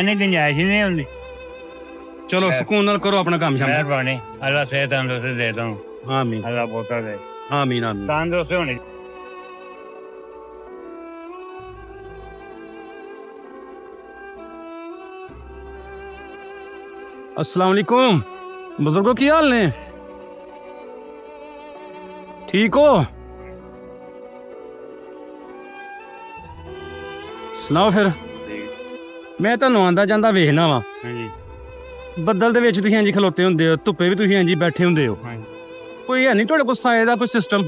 नहीं गुंजाइश ही नहीं होती। चलो सुकून नाल करो अपना काम शाम। मेहरबानी, अल्लाह सेहत तंदुरुस्ती दे दूँ, आमीन अल्लाह बहुत दे आमीन आमीन। तंदुरुस्ती होनी। अस्सलाम वालेकुम बुजुर्गो, की हाल ने? ठीक हो? सुनाओ फिर। मैं ਤੁਹਾਨੂੰ ਆਂਦਾ ਜਾਂਦਾ ਵੇਖਣਾ ਵਾ ਹਾਂਜੀ ਬੱਦਲ ਦੇ ਵਿੱਚ ਤੁਸੀਂ ਇੰਜ ਖਲੋਤੇ ਹੁੰਦੇ ਹੋ, ਧੁੱਪੇ ਵੀ ਤੁਸੀਂ ਇੰਜ ਹੀ ਬੈਠੇ ਹੁੰਦੇ ਹੋ। ਹਾਂਜੀ ਕੋਈ ਹੈ ਨਹੀਂ ਤੁਹਾਡੇ ਕੋਲ ਸਾਏ ਦਾ ਕੋਈ ਸਿਸਟਮ?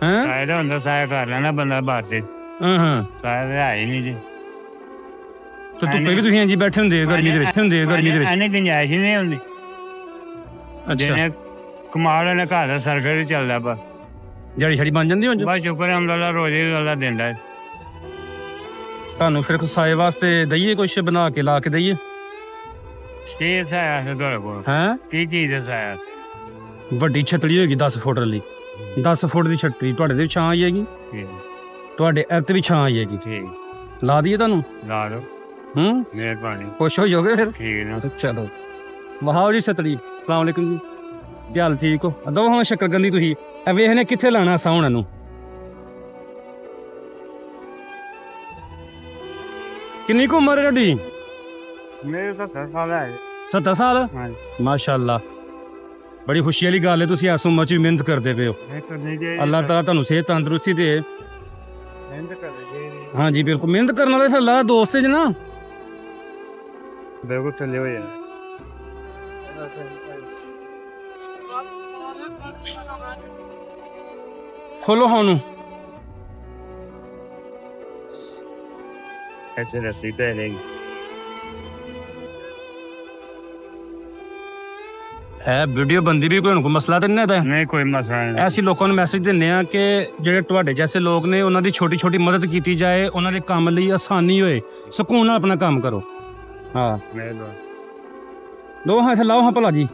ਹੈਂ? ਸਾਇਦ ਹੁੰਦਾ ਸਾਇਦ ਕਰ ਲੈਣਾ ਬੰਦਾ ਬਾਹਰ से। ਹਾਂ ਸਾਇਦ ਹੈ ਹੀ ਨਹੀਂ ਜੀ। ਤੇ ਧੁੱਪੇ ਵੀ ਤੁਸੀਂ ਇੰਜ ਹੀ ਬੈਠੇ ਹੁੰਦੇ ਹੋ ਗਰਮੀ ਦੇ ਵਿੱਚ ਗਰਮੀ ਦੇ ਵਿੱਚ। ਐਨੀ ਗੁੰਜਾਇਸ਼ ਹੀ ਨਹੀਂ ਹੁੰਦੀ। ਅੱਛਾ, ਜਿਹਨੇ ਕਮਾਲ ਵਾਲੇ ਘਰ ਦਾ ਸਰਕਲ ਹੀ ਚੱਲਦਾ ਬਸ। ਜੜੀ ਛੜੀ ਬਣ ਜਾਂਦੀ ਹੁਣ? ਬਸ ਸ਼ੁਕਰ ਹੈ ਅੱਲਾ ਰੋਜ਼ੀ ਅੱਲਾ ਦਿੰਦਾ ਹੈ। ਤੁਹਾਨੂੰ ਫਿਰ ਸਾਏ ਵਾਸਤੇ ਦਈਏ ਕੁਛ ਬਣਾ ਕੇ ਲਾ ਕੇ ਦਈਏ? ਕੀ ਸਾਇਆ ਹੈ ਤੁਹਾਡੇ ਕੋਲ? ਹੈਂ? ਕੀ ਚੀਜ਼ ਹੈ ਸਾਇਆ? ਵੱਡੀ ਛਤਰੀ ਹੋਏਗੀ 10 ਫੁੱਟ ਵਾਲੀ, 10 ਫੁੱਟ ਦੀ ਛਤਰੀ। ਤੁਹਾਡੇ ਦੇ ਵੀ ਛਾਂ ਆਈ ਹੈਗੀ, ਠੀਕ ਤੁਹਾਡੇ ਇੱਥੇ ਵੀ ਛਾਂ ਆਈ ਹੈਗੀ। ਠੀਕ ਲਾ ਦਈਏ ਤੁਹਾਨੂੰ? ਲਾ ਲਓ, ਹੂੰ, ਮਿਹਰਬਾਨੀ। ਖੁਸ਼ ਹੋ ਜਾਓਗੇ ਫਿਰ? ਠੀਕ ਨਾ। ਚਲੋ ਵਹਾਓ ਜੀ ਛਤਰੀ। ਅਸਲਾਮ ਵਾਲੇਕੁਮ ਜੀ, ਕੀ ਹਾਲ? ਠੀਕ ਹੋ? ਦੋ ਹੁਣ ਸ਼ੱਕਰਕੰਦੀ ਤੁਸੀਂ ਇਹ ਵੇਖਨੇ ਕਿੱਥੇ ਲਾਣਾ ਸਾ ਹੁਣ ਇਹਨੂੰ? ਕਿੰਨੀ ਕੁ ਉਮਰ ਹੈ ਤੁਹਾਡੀ? ਮੇਰੇ 70 ਸਾਲ ਹੈ। 70 ਸਾਲ? ਹਾਂਜੀ। ਮਾਸ਼ਾਅੱਲਾ, ਬੜੀ ਖੁਸ਼ੀ ਵਾਲੀ ਗੱਲ ਹੈ। ਤੁਸੀਂ ਇਸ ਉਮਰ 'ਚ ਵੀ ਮਿਹਨਤ ਕਰਦੇ ਪਏ ਹੋ। ਅੱਲਾਹ ਤਾਲਾ ਤੁਹਾਨੂੰ ਸਿਹਤ ਤੰਦਰੁਸਤੀ ਦੇ। ਮਿਹਨਤ ਕਰਦੇ ਜੀ। ਹਾਂਜੀ ਬਿਲਕੁਲ, ਮਿਹਨਤ ਕਰਨ ਵਾਲੇ ਅੱਲਾਹ ਦਾ ਦੋਸਤ ਹੈ ਜੀ ਨਾ। ਬਿਲਕੁਲ ਚੱਲੇ ਹੋਏ ਆ। ਖੋਲੋ ਹੁਣ। ऐसे रस्सी पहनेगी। ਇਹ ਵੀਡੀਓ ਬੰਦੀ ਵੀ ਕੋਈ ਮਸਲਾ ਤਾਂ ਨਹੀਂ ਇਹਦਾ? नहीं कोई मसला नहीं। ਐਸੀ ਲੋਕਾਂ ਨੂੰ ਮੈਸੇਜ ਦਿੰਦੇ ਆ ਕਿ ਜਿਹੜੇ ਤੁਹਾਡੇ ਜੈਸੇ ਲੋਕ ਨੇ ਉਹਨਾਂ ਦੀ ਛੋਟੀ ਛੋਟੀ ਮਦਦ ਕੀਤੀ ਜਾਏ, ਉਹਨਾਂ ਦੇ ਕੰਮ ਲਈ ਆਸਾਨੀ ਹੋਏ, ਸਕੂਨ ਨਾਲ ਆਪਣਾ ਕੰਮ ਕਰੋ। ਹਾਂ, मेहरबानी। ਲੋ ਹਾਂ ਇੱਥੇ ਲਾਓ ਹਾਂ ਭਲਾ ਜੀ।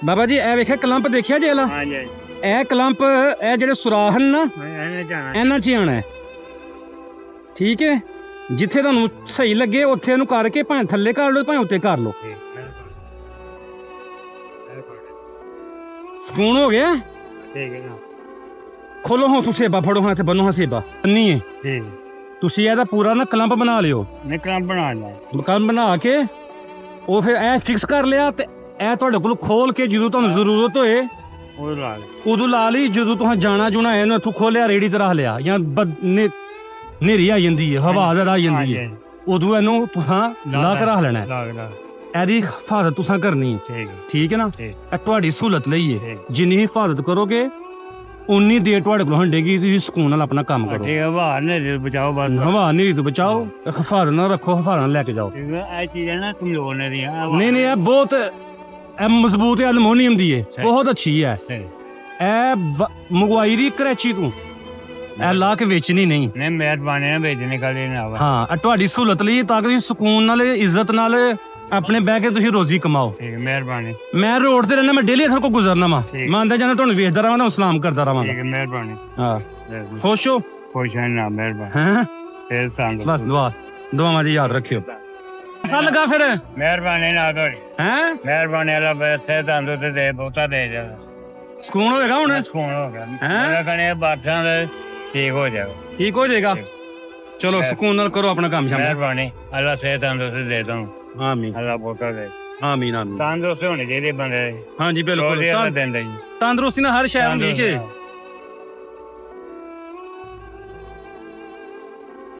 ਬਾਬਾ ਜੀ ਇਹ ਵੇਖਿਆ ਕਲੰਪ ਦੇਖਿਆ ਜੇ ਵਾਲਾ? हाँ जी। ਇਹ ਕਲੰਪ, ਇਹ ਜਿਹੜੇ ਸੁਰਾਖ ਹਨ ਨਾ, मैंने जाना। ਇਹਨਾਂ 'ਚ ਹੀ ਆਉਣਾ ਹੈ। ਠੀਕ ਹੈ, ਜਿੱਥੇ ਤੁਹਾਨੂੰ ਸਹੀ ਲੱਗੇ ਉੱਥੇ ਇਹਨੂੰ ਕਰਕੇ ਭਾਵੇਂ ਥੱਲੇ ਕਰ ਲਓ ਭਾਵੇਂ ਉੱਤੇ ਕਰ ਲਓ। ਸਕੂਨ ਹੋ ਗਿਆ? ठीक है ना। ਖੋਲੋ ਹਾਂ ਤੁਸੀਂ ਸੇਬਾ ਫੜੋ, ਹਾਂ ਤੇ ਬੰਨੋ ਹਾਂ ਸੇਬਾ ਬੰਨੀ ਹੈ। ठीक। ਤੁਸੀਂ ਇਹਦਾ ਪੂਰਾ ਨਾ ਕਲੰਪ ਬਣਾ ਲਿਓ। मैं काम बनाना है। ਕਲੰਪ ਬਣਾ ਕੇ ਉਹ ਫਿਰ ਐ ਫਿਕਸ ਕਰ ਲਿਆ ਤੇ ਇਹ ਤੁਹਾਡੇ ਕੋਲ ਖੋਲ ਕੇ ਜਦੋਂ ਤੁਹਾਨੂੰ ਜ਼ਰੂਰਤ ਹੋਏ वो ला ले। ਉਦੋਂ ਲਾ ਲਈ। ਜਦੋਂ ਤੁਸੀਂ ਜਾਣਾ ਜੁਣਾ ਇਹਨੂੰ ਇੱਥੋਂ ਖੋਲਿਆ ਰੇੜੀ ਤੇ ਰੱਖ ਲਿਆ, ਜਾਂ ਨੇਰੀ ਆ ਜਾਂਦੀ ਹੈ, ਹਵਾ ਜ਼ਿਆਦਾ ਆ ਜਾਂਦੀ ਹੈ, ਉਦੋਂ ਇਹਨੂੰ ਤੁਸੀਂ ਲਾ ਕੇ ਰੱਖ ਲੈਣਾ ਹੈ। ला ला। ਇਹਦੀ ਹਿਫਾਜ਼ਤ ਤੁਸੀਂ ਕਰਨੀ ਹੈ। ठीक है। ਠੀਕ ਹੈ ਨਾ? ठीक। ਇਹ ਤੁਹਾਡੀ ਸਹੂਲਤ ਲਈ ਹੈ। ਠੀਕ। ਜਿੰਨੀ ਹਿਫਾਜ਼ਤ ਕਰੋਗੇ ਉਨੀ ਦੇਰ ਤੁਹਾਡੇ ਕੋਲ ਹੰਡੇਗੀ। ਤੁਸੀਂ ਸਕੂਨ ਨਾਲ ਆਪਣਾ ਕੰਮ ਕਰੋ। ठीक है, बाहर नहीं बचाओ बस। ਹਵਾ ਨੇਰੀ ਤੋਂ ਬਚਾਓ, ਹਿਫਾਜ਼ਤ ਨਾਲ ਰੱਖੋ, ਹਿਫਾਜ਼ਤ ਨਾਲ ਲੈ ਕੇ ਜਾਓ। ठीक है, ऐसी चीजें ना कमजोर नहीं रही। ਨਹੀਂ ਨਹੀਂ, ਇਹ ਬਹੁਤ ਇਹ ਮਜ਼ਬੂਤ ਹੈ, ਐਲੂਮੀਨੀਅਮ ਦੀ ਹੈ, ਬਹੁਤ ਅੱਛੀ ਹੈ। ਇਹ ਮੰਗਵਾਈ ਦੀ ਕਰਾਚੀ ਤੋਂ, ਇਹ ਲਾ ਕੇ ਵੇਚਣੀ ਨਹੀਂ। नहीं मेहरबानी है, भेजने का लेना हुआ। ਹਾਂ, ਇਹ ਤੁਹਾਡੀ ਸਹੂਲਤ ਲਈ ਤਾਂ ਕਿ ਤੁਸੀਂ ਸਕੂਨ ਨਾਲ ਇੱਜ਼ਤ ਨਾਲ ਆਪਣੇ ਬਹਿ ਕੇ ਤੁਸੀਂ ਰੋਜ਼ੀ ਕਮਾਓ। ठीक है, मेहरबानी। ਮੈਂ ਰੋਡ ਤੇ ਰਹਿਣਾ, ਮੈਂ ਡੇਲੀ ਇੱਥੇ ਕੋ ਗੁਜ਼ਰਨਾ ਵਾ। ਠੀਕ। ਮੈਂ ਆਂਦਾ ਜਾਂਦਾ ਤੁਹਾਨੂੰ ਵੇਖਦਾ ਰਹਾਂ, ਸਲਾਮ ਕਰਦਾ ਰਹਾਂ। ठीक है, मेहरबानी। ਹਾਂ, बिल्कुल। ਖੁਸ਼ ਹੋ? खुश है ना, मेहरबानी। ਹੈਂ? फिर संग। ਬਸ ਦੁਆਵਾਂ ਜੀ ਯਾਦ ਰੱਖਿਓ। ਐਸਾ ਲੱਗਾ ਫਿਰ? मेहरबानी ना थोड़ी। ਹੈਂ? मेहरबानी अल्लाह बसे तंदुरुस्ती दे, बहुता दे जाएगा। ਸਕੂਨ ਹੋਏਗਾ ਹੁਣ? सुकून हो गया। हैं? मेरा कहने बादशाह दे ठीक हो जाएगा। ਠੀਕ ਹੋ ਜਾਏਗਾ। ਚਲੋ ਸਕੂਨ ਨਾਲ ਕਰੋ ਆਪਣਾ ਕੰਮ ਸ਼ਾਮ। मेहरबानी, अल्लाह सेहत तंदुरुस्ती दे दूँ, ਆਮੀਨ अल्लाह बहुता दे। ਆਮੀਨ ਆਮੀਨ। तंदुरुस्ती होनी चाहिए बंदे। ਹਾਂਜੀ ਬਿਲਕੁਲ, रोजी अल्लाह देंदा जी। ਤੰਦਰੁਸਤੀ ਨਾਲ ਹਰ ਸ਼ੈ ਹੁੰਦੀ ਹੈ।